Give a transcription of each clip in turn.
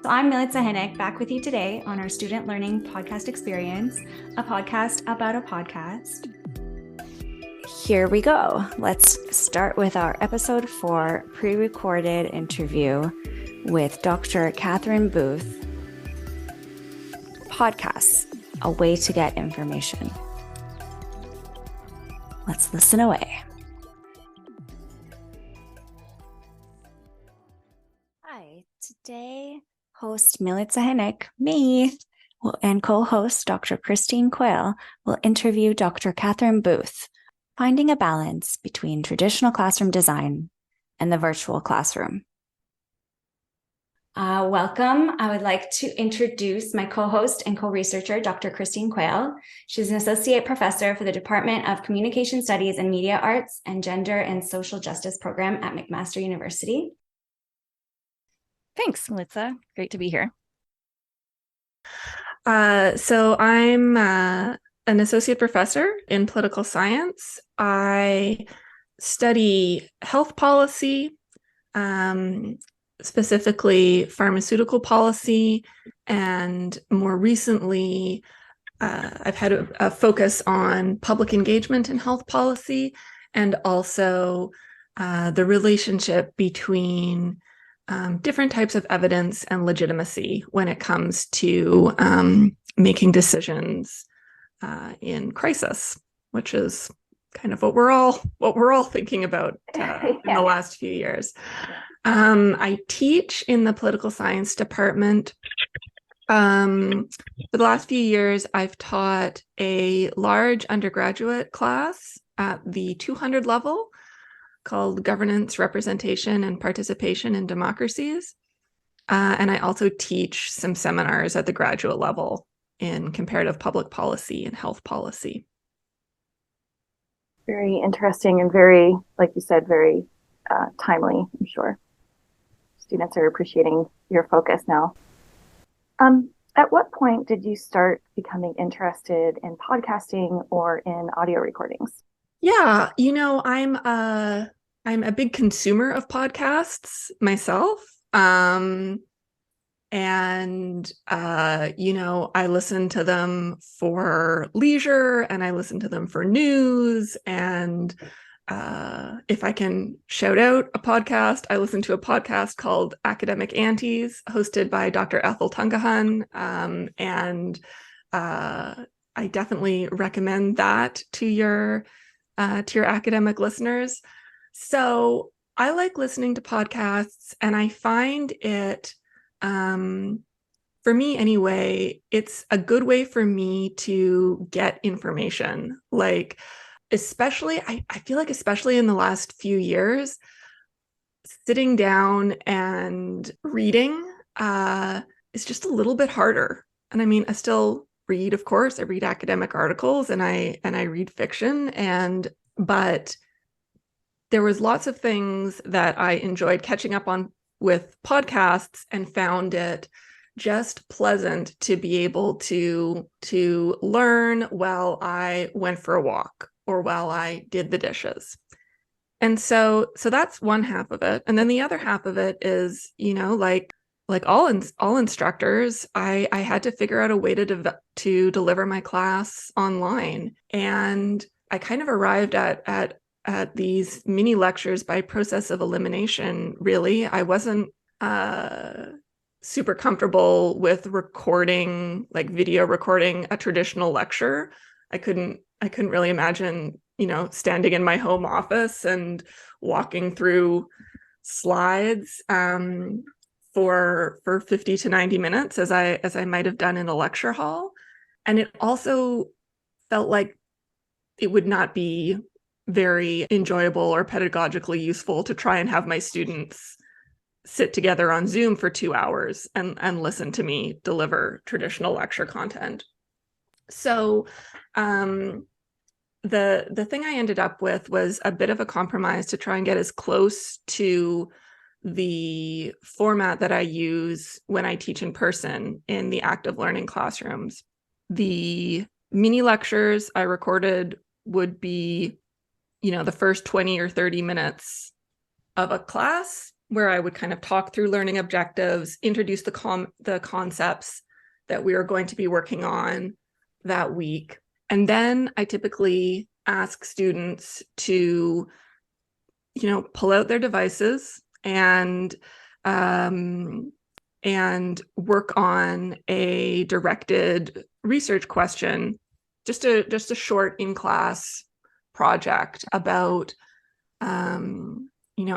So I'm Milica Hinic, back with you today on our Student Learning Podcast Experience, a podcast about a podcast. Here we go. Let's start with our episode 4 pre-recorded interview with Dr. Katherine Boothe. Podcasts, a way to get information. Let's listen away. Hi, today host Milica Hinic, me, and co-host Dr. Quail will interview Dr. Katherine Boothe, finding a balance between traditional classroom design and the virtual classroom. Welcome. I would like to introduce my co-host and co-researcher, Dr. Quail. She's an associate professor for the Department of Communication Studies and Media Arts and Gender and Social Justice program at McMaster University. Thanks, Milica. Great to be here. So I'm an associate professor in political science. I study health policy, specifically pharmaceutical policy, and more recently, I've had a focus on public engagement in health policy, and also the relationship between different types of evidence and legitimacy when it comes to making decisions in crisis, which is kind of what we're all thinking about in the last few years. I teach in the political science department. For the last few years, I've taught a large undergraduate class at the 200 level called Governance, Representation, and Participation in Democracies. And I also teach some seminars at the graduate level in comparative public policy and health policy. Very interesting and very, like you said, very timely, I'm sure. Students are appreciating your focus now. At what point did you start becoming interested in podcasting or in audio recordings? Yeah, I'm a big consumer of podcasts myself. I listen to them for leisure and I listen to them for news. And if I can shout out a podcast, I listen to a podcast called Academic Aunties, hosted by Dr. Ethel Tungahan. I definitely recommend that to your academic listeners. So I like listening to podcasts, and I find it, for me anyway, it's a good way for me to get information. Like, especially, I feel like especially in the last few years, sitting down and reading is just a little bit harder. And I mean, I still read, of course, I read academic articles and I read fiction, but there was lots of things that I enjoyed catching up on with podcasts and found it just pleasant to be able to learn while I went for a walk or while I did the dishes. And so that's one half of it. And then the other half of it is, like all instructors, I had to figure out a way to deliver my class online. And I kind of arrived at these mini lectures by process of elimination, really. I wasn't super comfortable with video recording a traditional lecture. I couldn't really imagine, standing in my home office and walking through slides for 50 to 90 minutes as I might have done in a lecture hall. And it also felt like it would not be very enjoyable or pedagogically useful to try and have my students sit together on Zoom for 2 hours and listen to me deliver traditional lecture content. So the thing I ended up with was a bit of a compromise to try and get as close to the format that I use when I teach in person in the active learning classrooms. The mini lectures I recorded would be, the first 20 or 30 minutes of a class, where I would kind of talk through learning objectives, introduce the concepts that we are going to be working on that week. And then I typically ask students to, pull out their devices and work on a directed research question, just a short in-class project about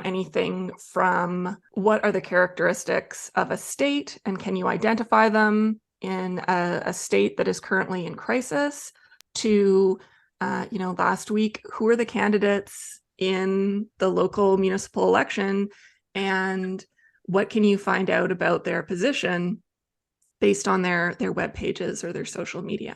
anything from what are the characteristics of a state and can you identify them in a state that is currently in crisis, to last week, who are the candidates in the local municipal election and what can you find out about their position based on their web pages or their social media.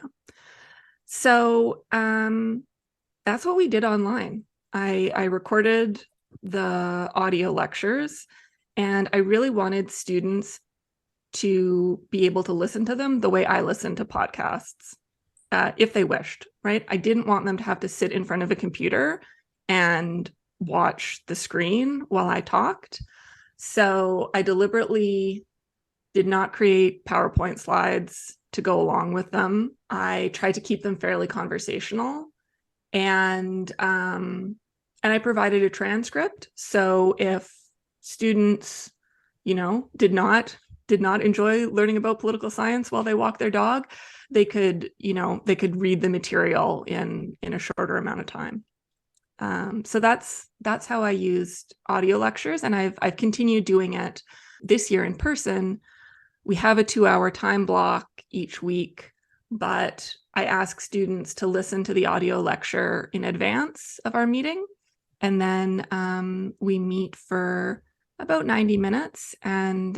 So that's what we did online. I recorded the audio lectures, and I really wanted students to be able to listen to them the way I listen to podcasts, if they wished, right? I didn't want them to have to sit in front of a computer and watch the screen while I talked. So I deliberately did not create PowerPoint slides to go along with them. I tried to keep them fairly conversational, and I provided a transcript. So if students, did not enjoy learning about political science while they walk their dog, they could read the material in a shorter amount of time. So that's how I used audio lectures, and I've continued doing it this year in person. We have a 2-hour time block each week, but I ask students to listen to the audio lecture in advance of our meeting. And then we meet for about 90 minutes and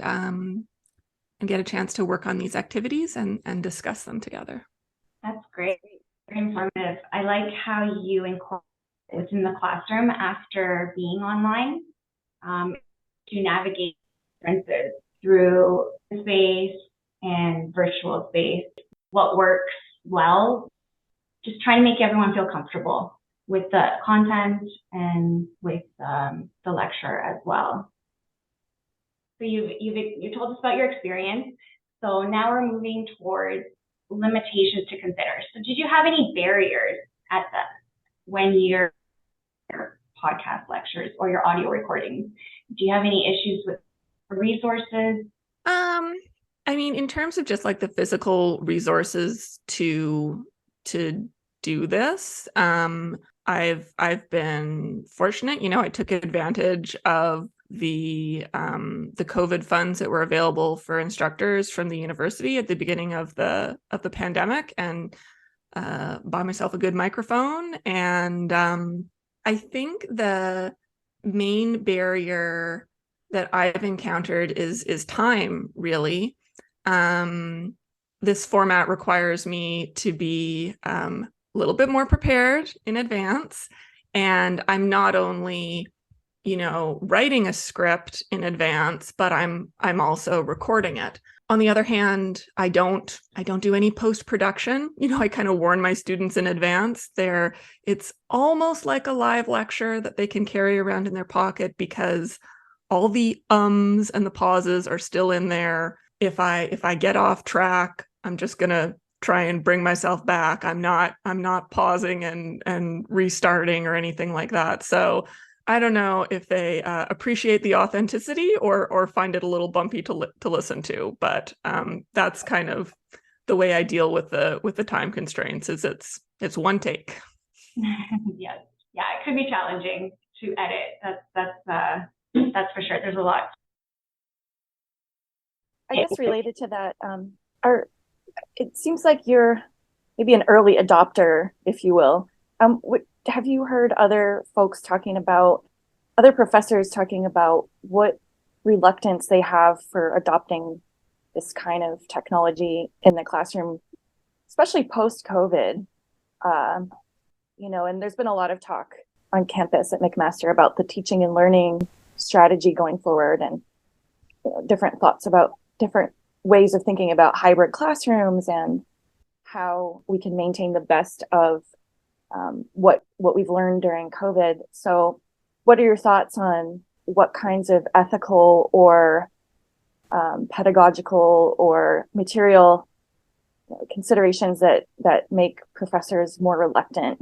get a chance to work on these activities and discuss them together. That's great. Very informative. I like how you incorporate within the classroom after being online to navigate differences through space and virtual space. What works well, just trying to make everyone feel comfortable with the content and with the lecture as well. So you told us about your experience. So now we're moving towards limitations to consider. So did you have any barriers when your podcast lectures or your audio recordings? Do you have any issues with resources? I mean, in terms of just like the physical resources to do this, I've been fortunate. I took advantage of the COVID funds that were available for instructors from the university at the beginning of the pandemic, and bought myself a good microphone. And I think the main barrier that I've encountered is time, really. This format requires me to be a little bit more prepared in advance. And I'm not only, writing a script in advance, but I'm also recording it. On the other hand, I don't do any post-production. I kind of warn my students in advance. It's almost like a live lecture that they can carry around in their pocket, because all the ums and the pauses are still in there. If I get off track, I'm just gonna try and bring myself back. I'm not pausing and restarting or anything like that. So I don't know if they appreciate the authenticity or find it a little bumpy to listen to. But that's kind of the way I deal with the time constraints. Is it's one take. Yes, yeah, it could be challenging to edit. That's for sure. There's a lot. I guess related to that, it seems like you're maybe an early adopter, if you will. Have you heard other professors talking about what reluctance they have for adopting this kind of technology in the classroom, especially post-COVID? And there's been a lot of talk on campus at McMaster about the teaching and learning strategy going forward, and different thoughts about different ways of thinking about hybrid classrooms and how we can maintain the best of what we've learned during COVID. So what are your thoughts on what kinds of ethical or pedagogical or material considerations that make professors more reluctant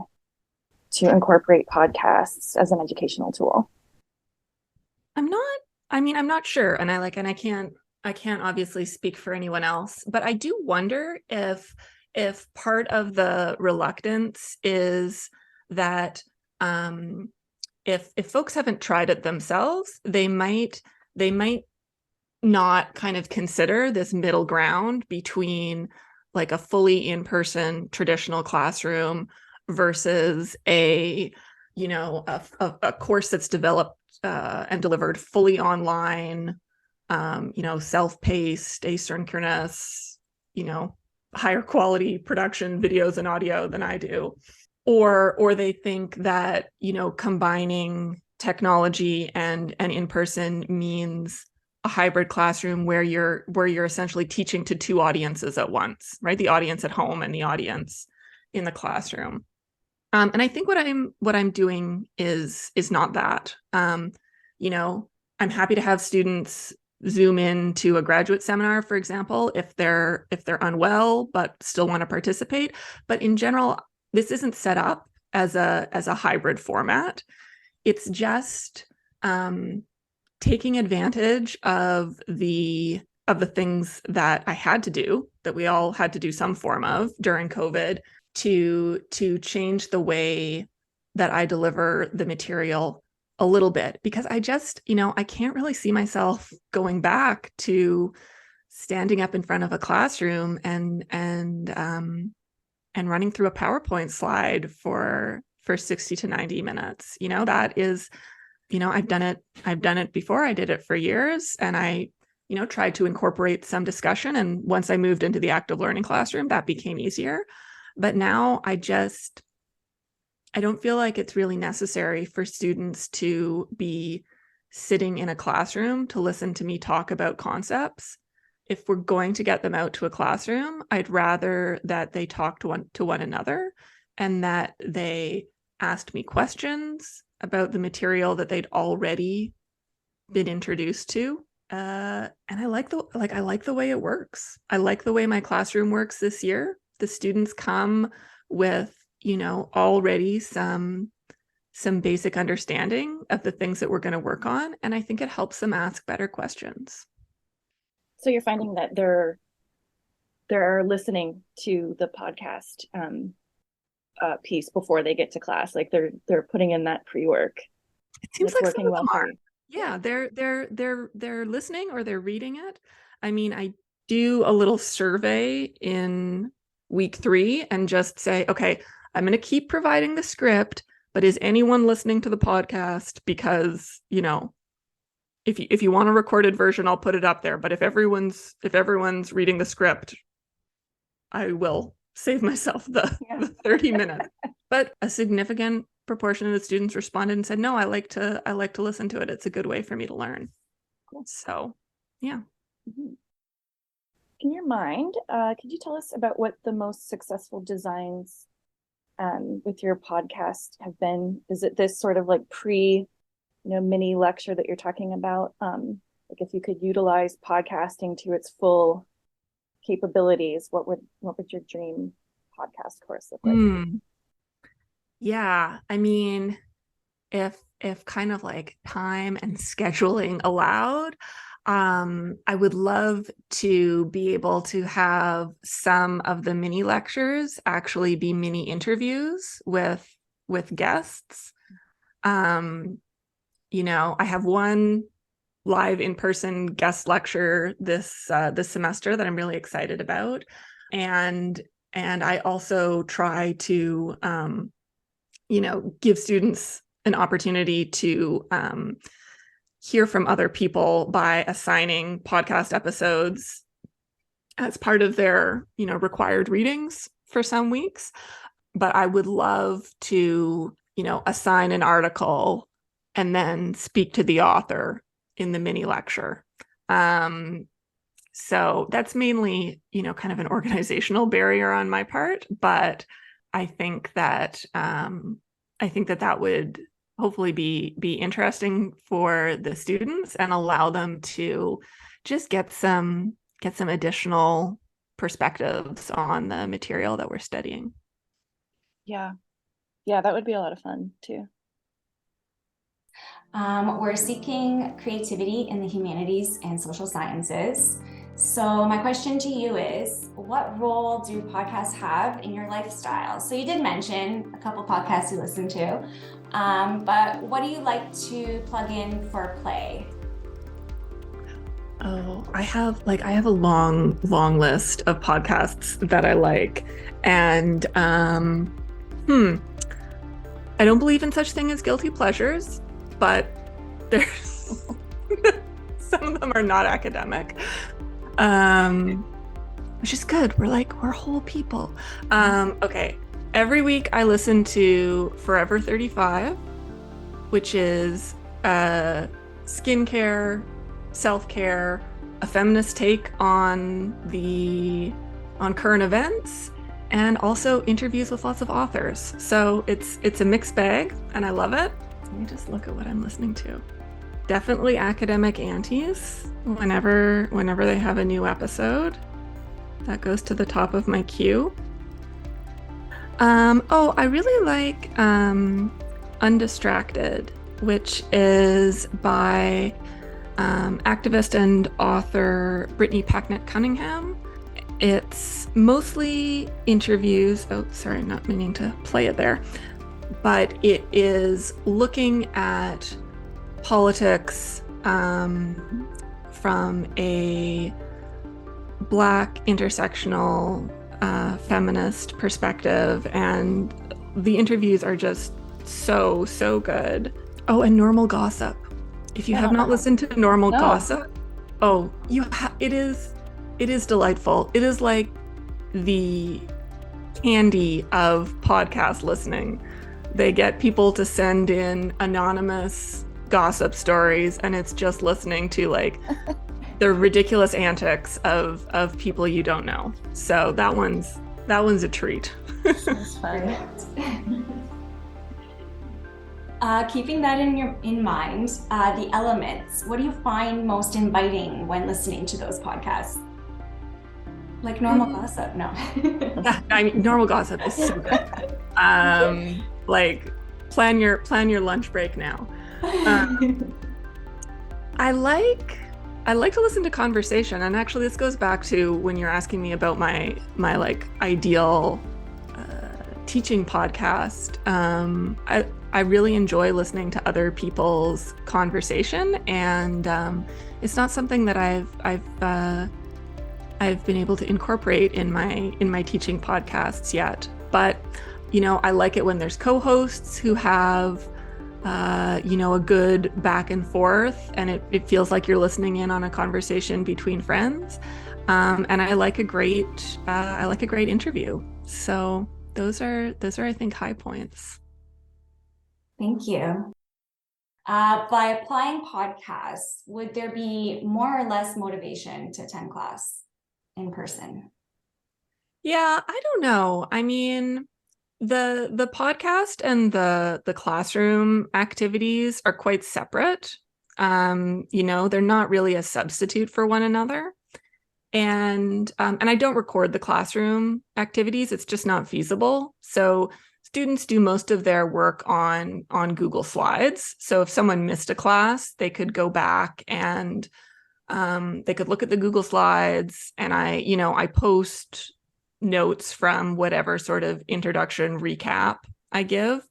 to incorporate podcasts as an educational tool? I'm not sure. And I can't obviously speak for anyone else, but I do wonder if part of the reluctance is that if folks haven't tried it themselves, they might not kind of consider this middle ground between like a fully in-person traditional classroom versus a course that's developed and delivered fully online, self-paced, asynchronous, higher quality production videos and audio than I do. Or they think that, combining technology and in-person means a hybrid classroom where you're essentially teaching to two audiences at once, right? The audience at home and the audience in the classroom. And I think what I'm doing is not that. I'm happy to have students Zoom in to a graduate seminar, for example, if they're unwell but still want to participate. But in general, this isn't set up as a hybrid format. It's just taking advantage of the things that I had to do, that we all had to do some form of during COVID, to change the way that I deliver the material a little bit, because I just, I can't really see myself going back to standing up in front of a classroom and running through a PowerPoint slide for 60 to 90 minutes. That is, I've done it before. I did it for years, and I, tried to incorporate some discussion. And once I moved into the active learning classroom, that became easier. But now I don't feel like it's really necessary for students to be sitting in a classroom to listen to me talk about concepts. If we're going to get them out to a classroom, I'd rather that they talk to one another, and that they asked me questions about the material that they'd already been introduced to. And I like the way it works. I like the way my classroom works this year. The students come with, already some basic understanding of the things that we're going to work on. And I think it helps them ask better questions. So you're finding that they're listening to the podcast piece before they get to class, like they're putting in that pre-work. It seems like working well for you. Yeah, they're listening, or they're reading it. I mean, I do a little survey in week 3 and just say, okay, I'm going to keep providing the script, but is anyone listening to the podcast? Because, if you want a recorded version, I'll put it up there. But if everyone's reading the script, I will save myself the 30 minutes. But a significant proportion of the students responded and said, no, I like to listen to it. It's a good way for me to learn. Cool. So, yeah. Mm-hmm. In your mind, could you tell us about what the most successful designs with your podcast have been? Is it this sort of like mini lecture that you're talking about? Like if you could utilize podcasting to its full capabilities, what would your dream podcast course look like? Yeah, I mean, if kind of like time and scheduling allowed, I would love to be able to have some of the mini lectures actually be mini interviews with guests. I have one live in-person guest lecture this semester that I'm really excited about, and I also try to give students an opportunity to hear from other people by assigning podcast episodes as part of their, required readings for some weeks. But I would love to, assign an article and then speak to the author in the mini lecture. So that's mainly, kind of an organizational barrier on my part, but I think that that hopefully be interesting for the students and allow them to just get some additional perspectives on the material that we're studying. Yeah. Yeah, that would be a lot of fun too. We're seeking creativity in the humanities and social sciences. So my question to you is, what role do podcasts have in your lifestyle? So you did mention a couple podcasts you listen to, but what do you like to plug in for play? Oh, I have a long list of podcasts that I like. And I don't believe in such thing as guilty pleasures, but there's some of them are not academic. Which is good. We're whole people. Okay. Every week I listen to Forever 35, which is skincare, self-care, a feminist take on current events, and also interviews with lots of authors. So it's a mixed bag, and I love it. Let me just look at what I'm listening to. Definitely Academic Aunties. Whenever they have a new episode, that goes to the top of my queue. I really like Undistracted, which is by activist and author Brittany Packnett Cunningham. It's mostly interviews. Oh, sorry, not meaning to play it there. But it is looking at politics from a Black intersectional feminist perspective, and the interviews are just so good. Oh, and Normal Gossip. If you have not listened to Normal Gossip, it is delightful. It is like the candy of podcast listening. They get people to send in anonymous gossip stories, and it's just listening to like the ridiculous antics of people you don't know. So that one's a treat. That's fun. Keeping that in mind, the elements. What do you find most inviting when listening to those podcasts? Like Normal Gossip? No. I mean, Normal Gossip is so good. Like plan your lunch break now. I like to listen to conversation, and actually this goes back to when you're asking me about my like ideal teaching podcast. I really enjoy listening to other people's conversation, and it's not something that I've been able to incorporate in my teaching podcasts yet. But I like it when there's co-hosts who have a good back and forth, and it feels like you're listening in on a conversation between friends. And I like a great interview. So those are I think high points. Thank you. By applying podcasts, would there be more or less motivation to attend class in person? Yeah, I don't know. I mean, the podcast and the classroom activities are quite separate. They're not really a substitute for one another. And I don't record the classroom activities. It's just not feasible. So students do most of their work on Google Slides. So if someone missed a class, they could go back and they could look at the Google Slides, and I post notes from whatever sort of introduction recap I give,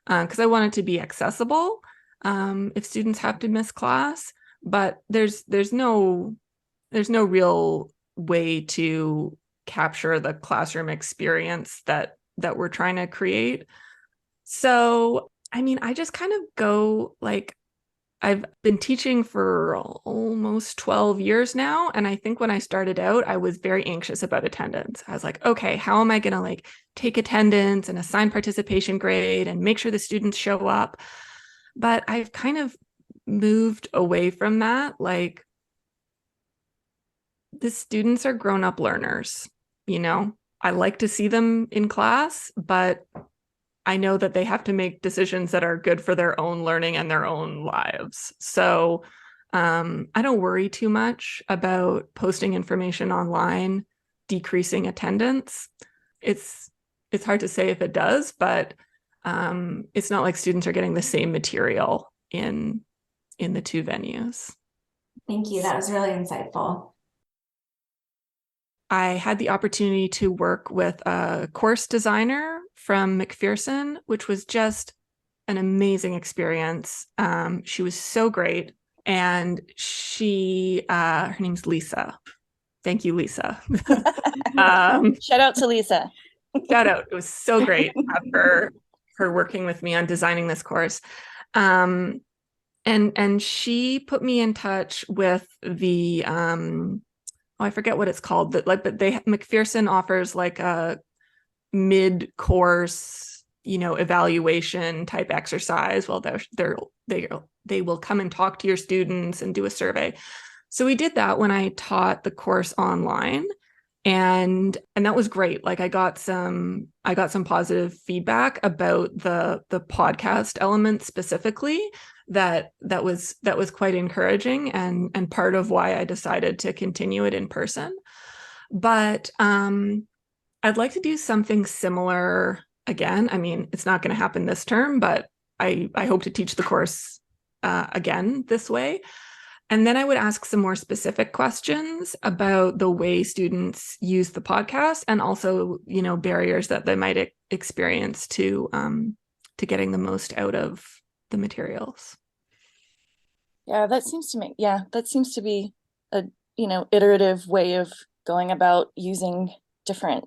because I want it to be accessible if students have to miss class. But there's no real way to capture the classroom experience that we're trying to create. So, I mean, I just kind of go like, I've been teaching for almost 12 years now. And I think when I started out, I was very anxious about attendance. I was like, okay, how am I going to like take attendance and assign participation grade and make sure the students show up? But I've kind of moved away from that. Like, the students are grown-up learners, I like to see them in class, but I know that they have to make decisions that are good for their own learning and their own lives. So I don't worry too much about posting information online decreasing attendance. It's hard to say if it does, but it's not like students are getting the same material in the two venues. Thank you. That was really insightful. I had the opportunity to work with a course designer from MacPherson, which was just an amazing experience. She was so great. And her name's Lisa. Thank you, Lisa. Shout out to Lisa. Shout out. It was so great to have her working with me on designing this course. And she put me in touch with the I forget what it's called, but MacPherson offers like a mid-course, evaluation type exercise. Well, they will come and talk to your students and do a survey. So we did that when I taught the course online, and that was great. Like I got some positive feedback about the podcast element specifically. That was quite encouraging and part of why I decided to continue it in person. But I'd like to do something similar again. I mean, it's not going to happen this term, but I hope to teach the course again this way. And then I would ask some more specific questions about the way students use the podcast and also, barriers that they might experience to getting the most out of the materials. Yeah, that seems to be a, iterative way of going about using different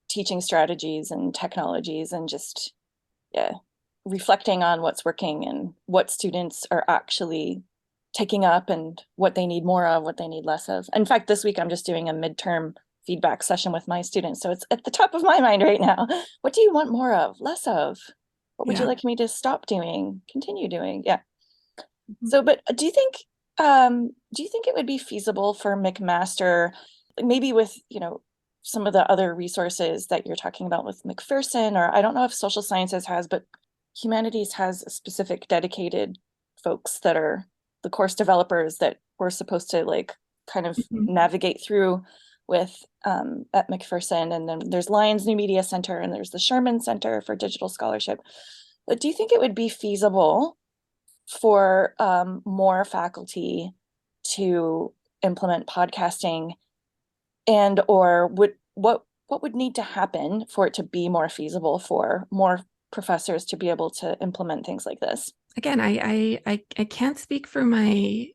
teaching strategies and technologies and just, reflecting on what's working and what students are actually taking up and what they need more of, what they need less of. In fact, this week I'm just doing a midterm feedback session with my students. So it's at the top of my mind right now. What do you want more of, less of? What would you like me to stop doing, continue doing? Yeah. Mm-hmm. So, but do you think it would be feasible for McMaster, maybe with, some of the other resources that you're talking about with MacPherson, or I don't know if social sciences has, but humanities has specific dedicated folks that are the course developers that we're supposed to kind of navigate through with at MacPherson. And then there's Lyons New Media Center and there's the Sherman Center for Digital Scholarship. But do you think it would be feasible for more faculty to implement podcasting, and or what would need to happen for it to be more feasible for more professors to be able to implement things like this? Again, I can't speak for my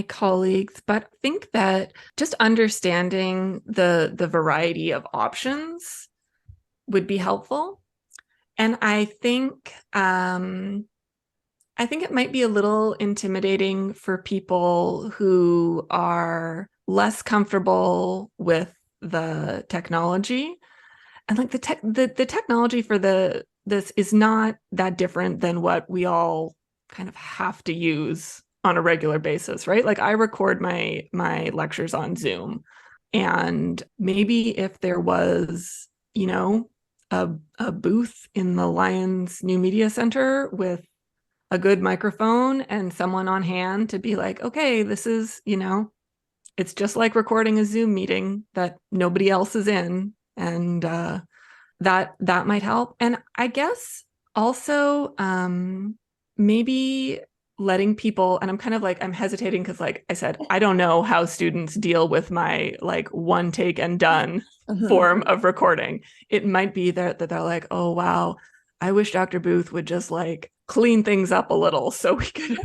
colleagues, but I think that just understanding the variety of options would be helpful. And I think it might be a little intimidating for people who are less comfortable with the technology. And like the technology for this is not that different than what we all kind of have to use on a regular basis, right? Like I record my lectures on Zoom, and maybe if there was, a booth in the Lyons New Media Center with a good microphone and someone on hand to be like, okay, this is, it's just like recording a Zoom meeting that nobody else is in. And that might help. And I guess also maybe letting people, and I'm kind of I'm hesitating because like I said, I don't know how students deal with my one take and done form of recording. It might be that they're like, oh, wow, I wish Dr. Boothe would just clean things up a little so we could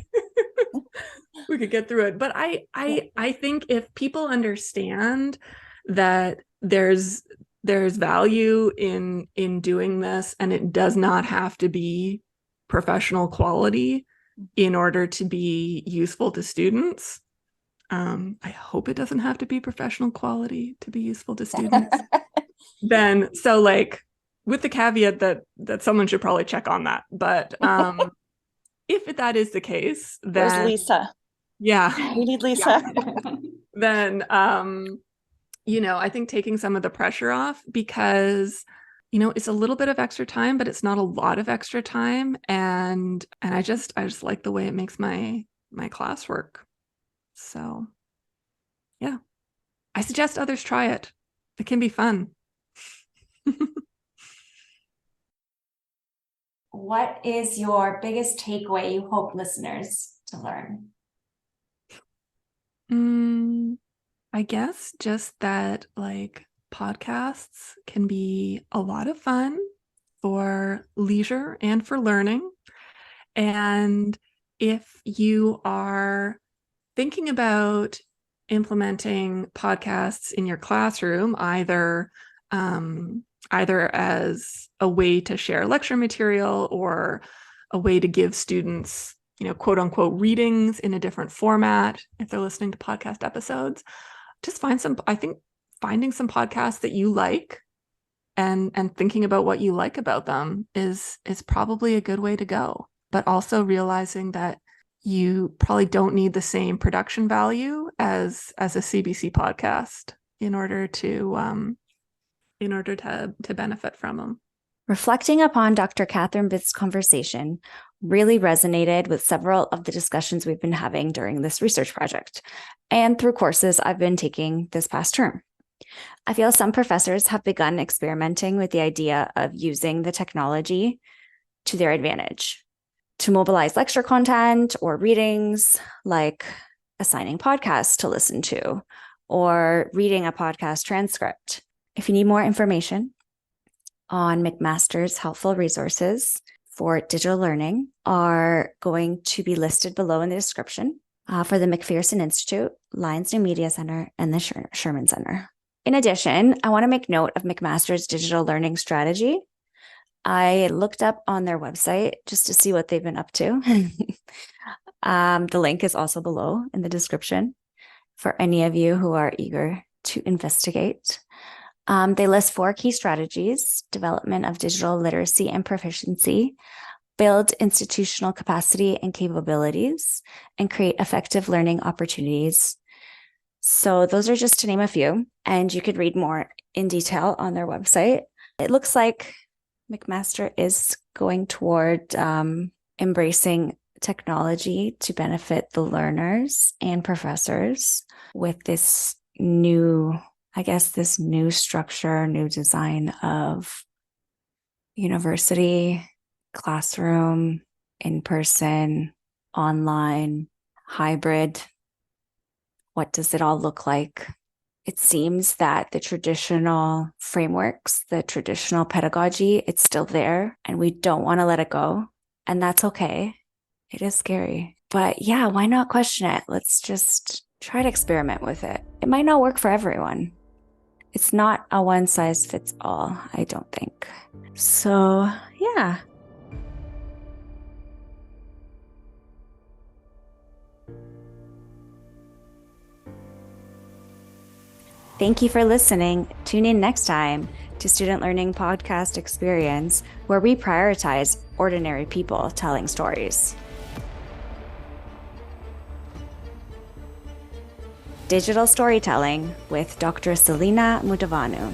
we could get through it. But I think if people understand that there's value in doing this, and it does not have to be professional quality in order to be useful to students. I hope it doesn't have to be professional quality to be useful to students. Then so with the caveat that someone should probably check on that. But if that is the case, then where's Lisa? Yeah. We need Lisa. Yeah. Then I think taking some of the pressure off, because it's a little bit of extra time, but it's not a lot of extra time. And I just like the way it makes my class work. So yeah, I suggest others try it. It can be fun. What is your biggest takeaway you hope listeners to learn? I guess just that like podcasts can be a lot of fun for leisure and for learning. And if you are thinking about implementing podcasts in your classroom, either as a way to share lecture material or a way to give students, quote unquote, readings in a different format, if they're listening to podcast episodes, just finding some podcasts that you like and thinking about what you like about them is probably a good way to go. But also realizing that you probably don't need the same production value as a CBC podcast in order to benefit from them. Reflecting upon Dr. Katherine Boothe's conversation really resonated with several of the discussions we've been having during this research project and through courses I've been taking this past term. I feel some professors have begun experimenting with the idea of using the technology to their advantage to mobilize lecture content or readings, like assigning podcasts to listen to or reading a podcast transcript. If you need more information on McMaster's helpful resources for digital learning are going to be listed below in the description for the MacPherson Institute, Lyons New Media Center, and the Sherman Center. In addition, I want to make note of McMaster's digital learning strategy. I looked up on their website just to see what they've been up to. The link is also below in the description for any of you who are eager to investigate. They list 4 key strategies: development of digital literacy and proficiency, build institutional capacity and capabilities, and create effective learning opportunities. So those are just to name a few, and you could read more in detail on their website. It looks like McMaster is going toward embracing technology to benefit the learners and professors with this new structure, new design of university, classroom, in-person, online, hybrid. What does it all look like? It seems that the traditional frameworks, the traditional pedagogy, it's still there and we don't want to let it go. And that's okay. It is scary. But yeah, why not question it? Let's just try to experiment with it. It might not work for everyone. It's not a one size fits all, I don't think. So yeah. Thank you for listening. Tune in next time to Student Learning Podcast Experience, where we prioritize ordinary people telling stories. Digital Storytelling with Dr. Selina Mutavanu.